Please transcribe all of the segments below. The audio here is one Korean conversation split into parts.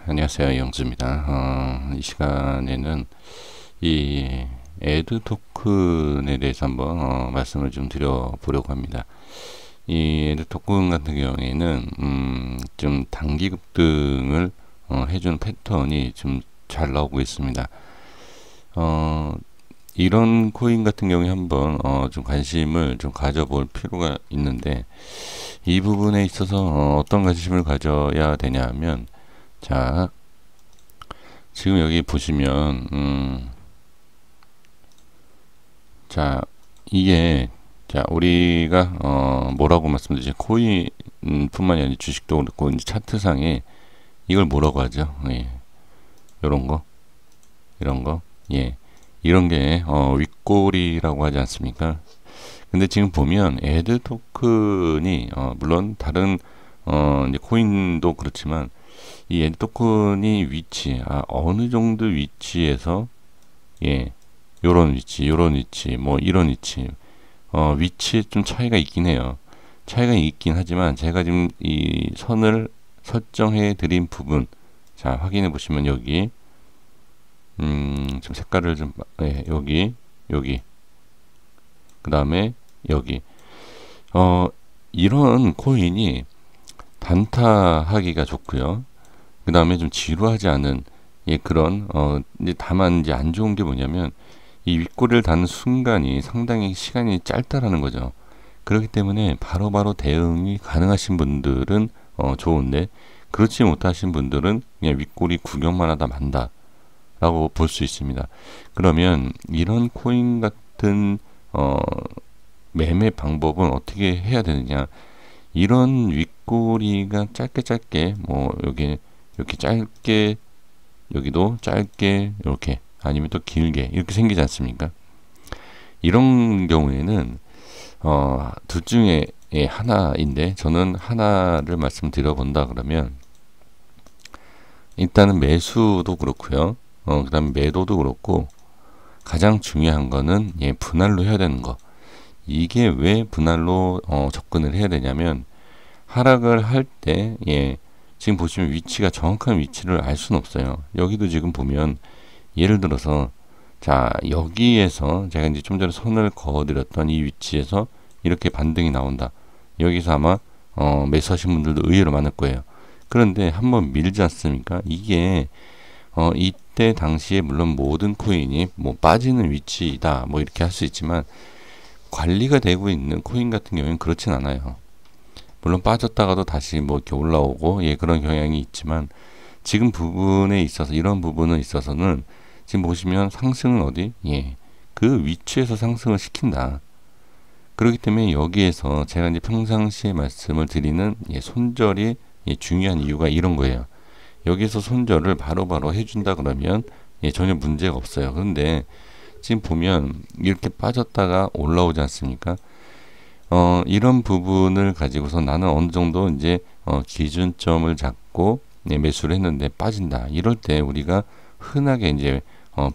안녕하세요. 영주입니다. 이 시간에는 이 애드 토큰에 대해서 한번 말씀을 좀 드려보려고 합니다. 이 애드 토큰 같은 경우에는 좀 단기 급등을 해주는 패턴이 좀 잘 나오고 있습니다. 어, 이런 코인 같은 경우에 한번 좀 관심을 좀 가져볼 필요가 있는데, 이 부분에 있어서 어떤 관심을 가져야 되냐면, 자, 지금 여기 보시면 자, 이게, 자, 우리가 뭐라고 말씀드리지? 코인 뿐만이 아니라 주식도 그렇고 이제 차트상에 이걸 뭐라고 하죠? 예. 요런 거, 이런 거, 예. 이런 게 윗꼬리라고 하지 않습니까? 근데 지금 보면 애드 토큰이 물론 다른 이제 코인도 그렇지만, 이 애드 토큰이 어느 정도 위치에서, 예, 요런 위치, 요런 위치, 뭐 이런 위치, 위치에 좀 차이가 있긴 해요. 차이가 있긴 하지만 제가 지금 이 선을 설정해 드린 부분, 자, 확인해 보시면 여기, 좀 색깔을 좀, 예, 여기, 그 다음에 여기, 어, 이런 코인이 단타하기가 좋고요. 그 다음에 좀 지루하지 않은, 예, 그런, 이제 다만 이제 안 좋은 게 뭐냐면, 이 윗꼬리를 닿는 순간이 상당히 시간이 짧다라는 거죠. 그렇기 때문에 바로바로 대응이 가능하신 분들은 좋은데, 그렇지 못하신 분들은 그냥 윗꼬리 구경만 하다 만다 라고 볼 수 있습니다. 그러면 이런 코인 같은 매매 방법은 어떻게 해야 되느냐? 이런 윗꼬리가 짧게 뭐 여기 이렇게 짧게, 여기도 짧게, 이렇게, 아니면 또 길게 이렇게 생기지 않습니까? 이런 경우에는 둘 중에 하나인데, 저는 하나를 말씀드려 본다 그러면, 일단은 매수도 그렇고요. 그다음에 매도도 그렇고, 가장 중요한 거는 분할로 해야 되는 거. 이게 왜 분할로 접근을 해야 되냐면, 하락을 할 때, 지금 보시면 위치가, 정확한 위치를 알 수는 없어요. 여기도 지금 보면, 예를 들어서, 자, 여기에서 제가 이제 좀 전에 손을 그어드렸던 이 위치에서 이렇게 반등이 나온다. 여기서 아마 매수하신 분들도 의외로 많을 거예요. 그런데 한번 밀지 않습니까? 이게 이때 당시에 물론 모든 코인이 뭐 빠지는 위치이다 뭐 이렇게 할 수 있지만, 관리가 되고 있는 코인 같은 경우는 그렇진 않아요. 물론 빠졌다가도 다시 뭐 이렇게 올라오고, 예, 그런 경향이 있지만, 지금 부분에 있어서, 이런 부분에 있어서는 지금 보시면 상승은 어디? 예, 그 위치에서 상승을 시킨다. 그렇기 때문에 여기에서 제가 이제 평상시에 말씀을 드리는 손절이 중요한 이유가 이런 거예요. 여기서 손절을 바로바로 해준다 그러면 전혀 문제가 없어요. 그런데 지금 보면 이렇게 빠졌다가 올라오지 않습니까? 이런 부분을 가지고서 나는 어느 정도 이제 기준점을 잡고 매수를 했는데 빠진다. 이럴 때 우리가 흔하게 이제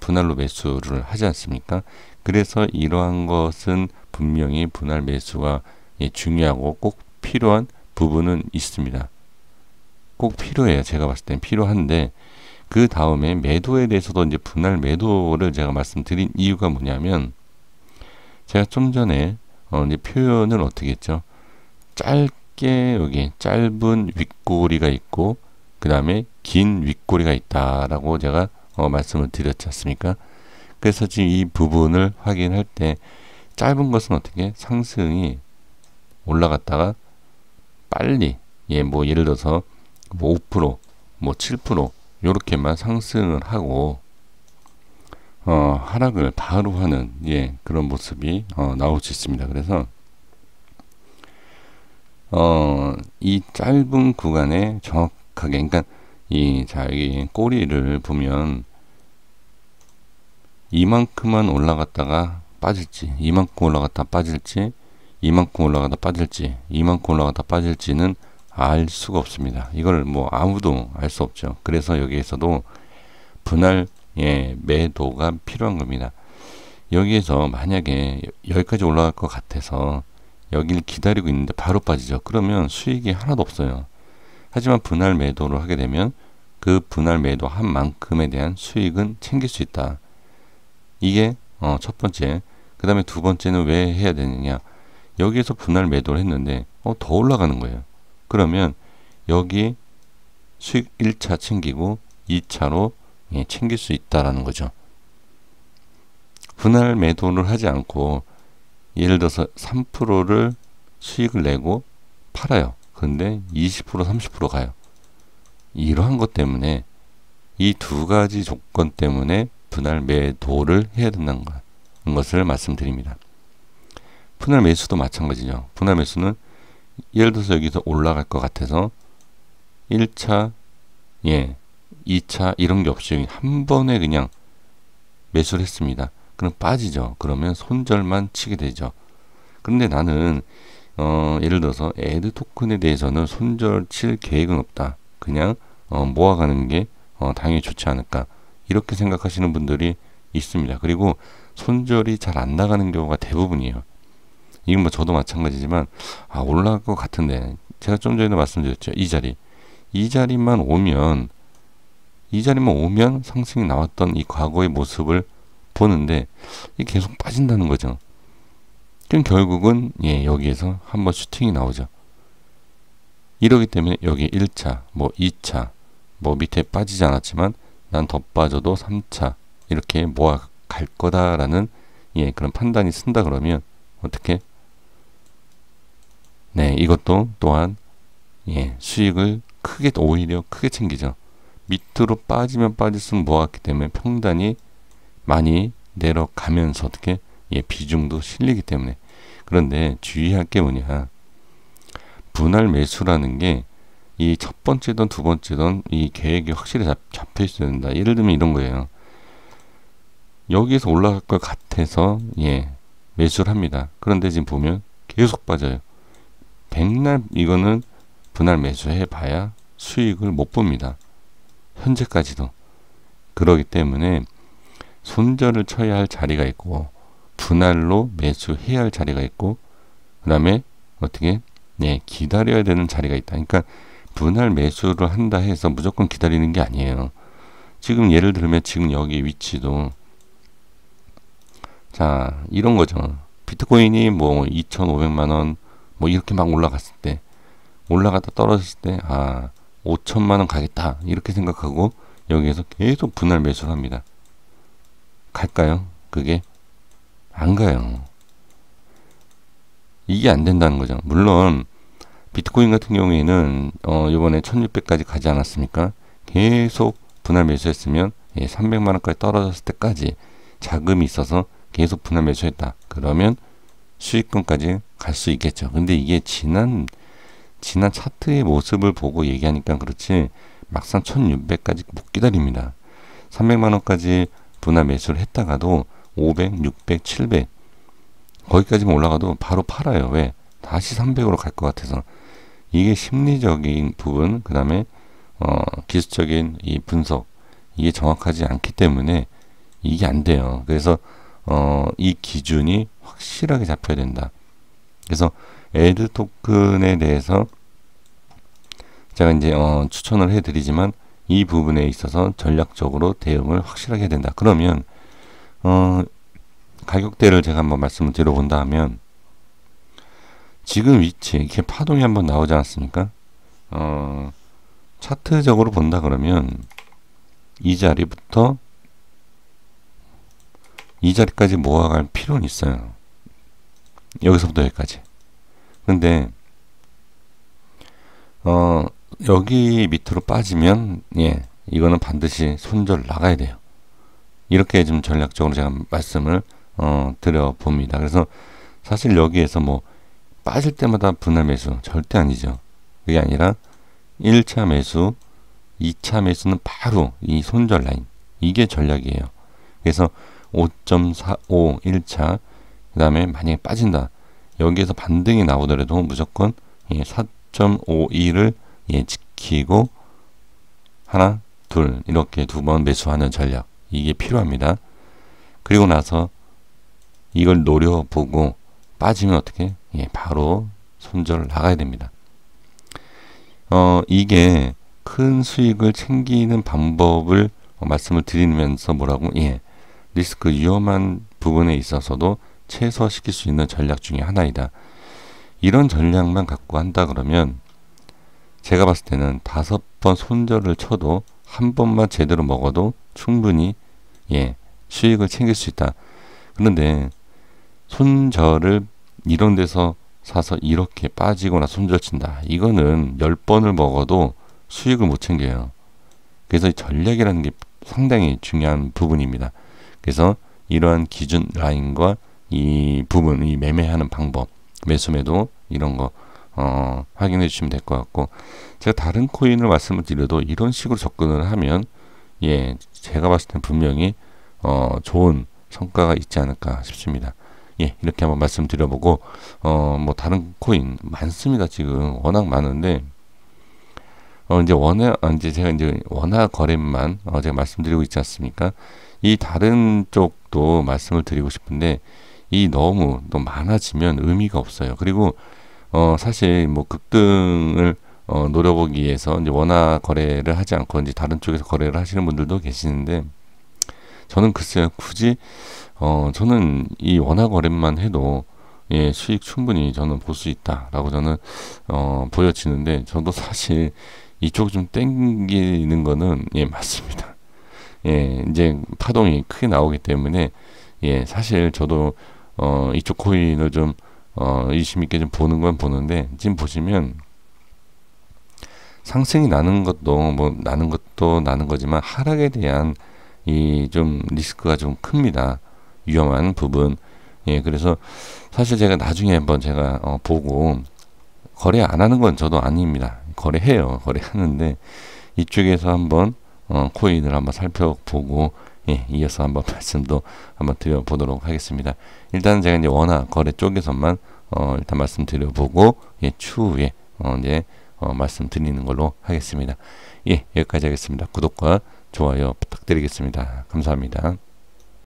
분할로 매수를 하지 않습니까? 그래서 이러한 것은 분명히 분할 매수가 중요하고 꼭 필요한 부분은 있습니다. 꼭 필요해요. 제가 봤을 땐 필요한데, 그 다음에 매도에 대해서도 이제 분할 매도를 제가 말씀드린 이유가 뭐냐면, 제가 좀 전에 이제 표현을 어떻게 했죠? 짧게, 여기 짧은 윗꼬리가 있고, 그 다음에 긴 윗꼬리가 있다라고 제가 말씀을 드렸지 않습니까? 그래서 지금 이 부분을 확인할 때, 짧은 것은 어떻게 상승이 올라갔다가 빨리, 뭐 예를 들어서 뭐 5%, 뭐 7% 요렇게만 상승을 하고 하락을 바로 하는 그런 모습이 나올 수 있습니다. 그래서 이 짧은 구간에 정확하게, 그러니까 여기 꼬리를 보면 이만큼만 올라갔다가 빠질지, 이만큼 올라갔다 빠질지, 이만큼 올라가다 빠질지, 이만큼 올라가다 빠질지는 알 수가 없습니다. 이걸 뭐 아무도 알 수 없죠. 그래서 여기에서도 분할 매도가 필요한 겁니다. 여기에서 만약에 여기까지 올라갈 것 같아서 여기를 기다리고 있는데 바로 빠지죠. 그러면 수익이 하나도 없어요. 하지만 분할 매도를 하게 되면 그 분할 매도 한 만큼에 대한 수익은 챙길 수 있다. 이게 첫 번째. 그 다음에 두 번째는 왜 해야 되느냐. 여기에서 분할 매도를 했는데 더 올라가는 거예요. 그러면 여기 수익 1차 챙기고 2차로 챙길 수 있다라는 거죠. 분할 매도를 하지 않고 예를 들어서 3%를 수익을 내고 팔아요. 그런데 20% 30% 가요. 이러한 것 때문에 이 두 가지 조건 때문에 분할 매도를 해야 된다는 것을 말씀드립니다. 분할 매수도 마찬가지죠. 분할 매수는 예를 들어서 여기서 올라갈 것 같아서 1차, 2차 이런 게 없이 한 번에 그냥 매수를 했습니다. 그럼 빠지죠. 그러면 손절만 치게 되죠. 그런데 나는 예를 들어서 애드 토큰에 대해서는 손절 칠 계획은 없다. 그냥 모아가는 게 당연히 좋지 않을까. 이렇게 생각하시는 분들이 있습니다. 그리고 손절이 잘 안 나가는 경우가 대부분이에요. 이건 뭐 저도 마찬가지지만 올라갈 것 같은데 제가 좀 전에도 말씀드렸죠. 이 자리만 오면 상승이 나왔던 이 과거의 모습을 보는데 이게 계속 빠진다는 거죠. 그럼 결국은 여기에서 한번 슈팅이 나오죠. 이러기 때문에 여기 1차, 뭐 2차, 뭐 밑에 빠지지 않았지만 난 더 빠져도 3차 이렇게 모아 갈 거다라는 그런 판단이 쓴다 그러면 어떻게? 이것도 또한 수익을 오히려 크게 챙기죠. 밑으로 빠지면 빠질수록 모았기 때문에 평단이 많이 내려가면서 어떻게 비중도 실리기 때문에. 그런데 주의할 게 뭐냐, 분할 매수라는 게 이 첫 번째든 두 번째든 이 계획이 확실히 잡혀 있어야 된다. 예를 들면 이런 거예요. 여기에서 올라갈 것 같아서 매수를 합니다. 그런데 지금 보면 계속 빠져요. 백날 이거는 분할 매수해 봐야 수익을 못 봅니다. 현재까지도. 그러기 때문에 손절을 쳐야 할 자리가 있고 분할로 매수해야 할 자리가 있고 그 다음에 어떻게 기다려야 되는 자리가 있다. 그러니까 분할 매수를 한다 해서 무조건 기다리는 게 아니에요. 지금 예를 들면 지금 여기 위치도 자 이런 거죠. 비트코인이 뭐 2,500만원 뭐 이렇게 막 올라갔을 때, 올라갔다 떨어졌을 때 5천만원 가겠다 이렇게 생각하고 여기에서 계속 분할 매수를 합니다. 갈까요? 그게 안 가요. 이게 안 된다는 거죠. 물론 비트코인 같은 경우에는 이번에 1600까지 가지 않았습니까? 계속 분할 매수했으면 300만원까지 떨어졌을 때까지 자금이 있어서 계속 분할 매수했다. 그러면 수익금까지 갈 수 있겠죠. 근데 이게 지난 차트의 모습을 보고 얘기하니까 그렇지 막상 1600까지 못 기다립니다. 300만원까지 분할 매수를 했다가도 500, 600, 700 거기까지만 올라가도 바로 팔아요. 왜? 다시 300으로 갈 것 같아서. 이게 심리적인 부분, 그 다음에 기술적인 이 분석, 이게 정확하지 않기 때문에 이게 안 돼요. 그래서 이 기준이 확실하게 잡혀야 된다. 그래서 애드 토큰에 대해서 제가 이제 추천을 해드리지만 이 부분에 있어서 전략적으로 대응을 확실하게 해야 된다. 그러면 가격대를 제가 한번 말씀을 드려본다 하면 지금 위치 이렇게 파동이 한번 나오지 않았습니까? 차트적으로 본다 그러면 이 자리부터 이 자리까지 모아갈 필요는 있어요. 여기서부터 여기까지. 근데 여기 밑으로 빠지면 이거는 반드시 손절 나가야 돼요. 이렇게 좀 전략적으로 제가 말씀을 드려봅니다. 그래서 사실 여기에서 뭐 빠질 때마다 분할 매수 절대 아니죠. 그게 아니라 1차 매수, 2차 매수는 바로 이 손절 라인, 이게 전략이에요. 그래서 5.45 1차, 그 다음에 만약에 빠진다, 여기에서 반등이 나오더라도 무조건 4.52를 지키고 하나, 둘 이렇게 두 번 매수하는 전략, 이게 필요합니다. 그리고 나서 이걸 노려보고 빠지면 어떻게? 바로 손절 나가야 됩니다. 이게 큰 수익을 챙기는 방법을 말씀을 드리면서 뭐라고? 예, 리스크 위험한 부분에 있어서도 최소화시킬 수 있는 전략 중에 하나이다. 이런 전략만 갖고 한다 그러면 제가 봤을 때는 5번 손절을 쳐도 한 번만 제대로 먹어도 충분히 예, 수익을 챙길 수 있다. 그런데 손절을 이런 데서 사서 이렇게 빠지거나 손절 친다. 이거는 10번을 먹어도 수익을 못 챙겨요. 그래서 이 전략이라는 게 상당히 중요한 부분입니다. 그래서 이러한 기준 라인과 이 부분, 이 매매하는 방법, 매수매도 이런 거 확인해 주시면 될 것 같고, 제가 다른 코인을 말씀을 드려도 이런 식으로 접근을 하면 예, 제가 봤을 땐 분명히 좋은 성과가 있지 않을까 싶습니다. 예, 이렇게 한번 말씀드려보고 뭐 다른 코인 많습니다. 지금 워낙 많은데 이제 제가 이제 원화 거래만 제가 말씀드리고 있지 않습니까? 이 다른 쪽도 말씀을 드리고 싶은데 이 너무 또 많아지면 의미가 없어요. 그리고 사실 뭐 급등을 노려보기 위해서 이제 원화 거래를 하지 않고 이제 다른 쪽에서 거래를 하시는 분들도 계시는데 저는 글쎄요, 굳이 저는 이 원화 거래만 해도 예, 수익 충분히 저는 볼 수 있다라고 저는 보여지는데 저도 사실 이쪽 좀 땡기는 거는 예, 맞습니다. 예, 이제 파동이 크게 나오기 때문에 예, 사실 저도 이쪽 코인을 좀 의심 있게 좀 보는 건 보는데 지금 보시면 상승이 나는 것도 뭐 나는 거지만 하락에 대한 이 좀 리스크가 좀 큽니다. 위험한 부분. 예, 그래서 사실 제가 나중에 한번 제가 보고 거래 안 하는 건 저도 아닙니다. 거래해요. 거래하는데 이쪽에서 한번 코인을 한번 살펴보고 예, 이어서 한번 말씀도 한번 드려보도록 하겠습니다. 일단은 제가 이제 원화 거래 쪽에서만 일단 말씀드려보고 예, 추후에 이제 말씀드리는 걸로 하겠습니다. 예, 여기까지 하겠습니다. 구독과 좋아요 부탁드리겠습니다. 감사합니다.